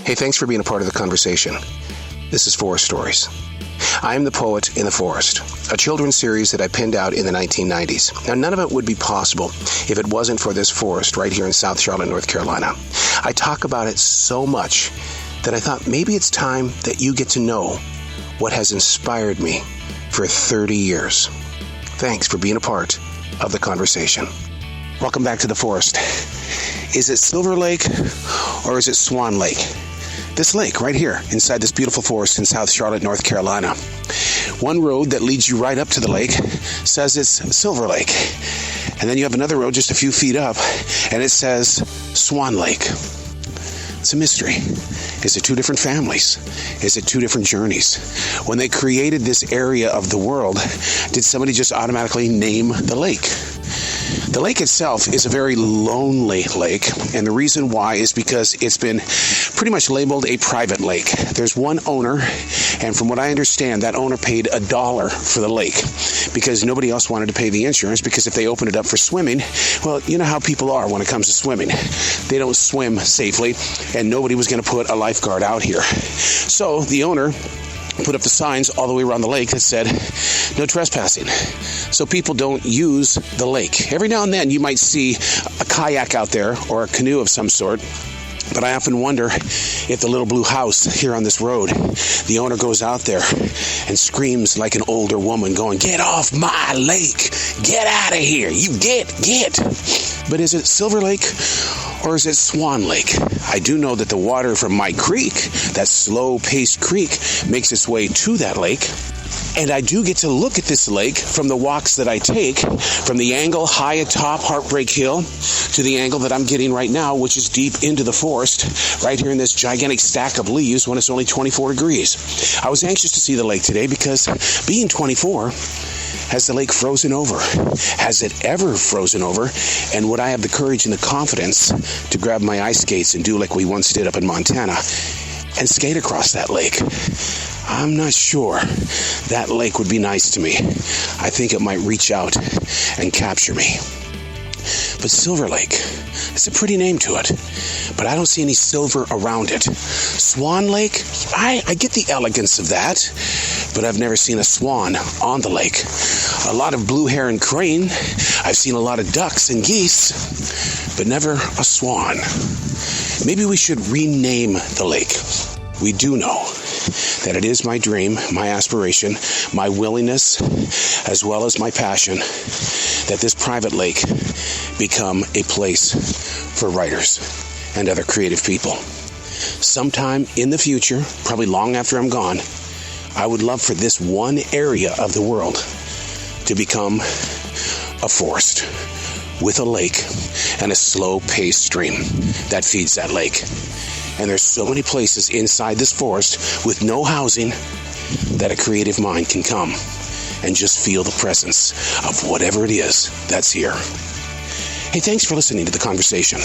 Hey, thanks for being a part of the conversation. This is Forest Stories. I am the Poet in the Forest, a children's series that I penned out in the 1990s. Now, none of it would be possible if it wasn't for this forest right here in South Charlotte, North Carolina. I talk about it so much that I thought maybe it's time that you get to know what has inspired me for 30 years. Thanks for being a part of the conversation. Welcome back to the forest. Is it Silver Lake or is it Swan Lake? This lake right here inside this beautiful forest in South Charlotte, North Carolina. One road that leads you right up to the lake says it's Silver Lake. And then you have another road just a few feet up and it says Swan Lake. It's a mystery. Is it two different families? Is it two different journeys? When they created this area of the world, did somebody just automatically name the lake? The lake itself is a very lonely lake, and the reason why is because it's been pretty much labeled a private lake. There's one owner, and from what I understand, that owner paid $1 for the lake because nobody else wanted to pay the insurance, because if they opened it up for swimming, well, you know how people are when it comes to swimming. They don't swim safely, and nobody was going to put a lifeguard out here. So the owner put up the signs all the way around the lake that said, no trespassing. So people don't use the lake. Every now and then you might see a kayak out there or a canoe of some sort. But I often wonder if the little blue house here on this road, the owner goes out there and screams like an older woman going, get off my lake, get out of here, you get. But is it Silver Lake or is it Swan Lake? I do know that the water from my creek, that slow-paced creek, makes its way to that lake. And I do get to look at this lake from the walks that I take, from the angle high atop Heartbreak Hill to the angle that I'm getting right now, which is deep into the forest, right here in this gigantic stack of leaves when it's only 24 degrees. I was anxious to see the lake today because being 24, has the lake frozen over? Has it ever frozen over? And would I have the courage and the confidence to grab my ice skates and do like we once did up in Montana and skate across that lake? I'm not sure that lake would be nice to me. I think it might reach out and capture me. But Silver Lake, it's a pretty name to it, but I don't see any silver around it. Swan Lake, I get the elegance of that, but I've never seen a swan on the lake. A lot of blue heron crane, I've seen a lot of ducks and geese, but never a swan. Maybe we should rename the lake. We do know that it is my dream, my aspiration, my willingness, as well as my passion, that this private lake become a place for writers and other creative people. Sometime in the future, probably long after I'm gone, I would love for this one area of the world to become a forest with a lake and a slow-paced stream that feeds that lake. And there's so many places inside this forest with no housing that a creative mind can come and just feel the presence of whatever it is that's here. Hey, thanks for listening to the conversation.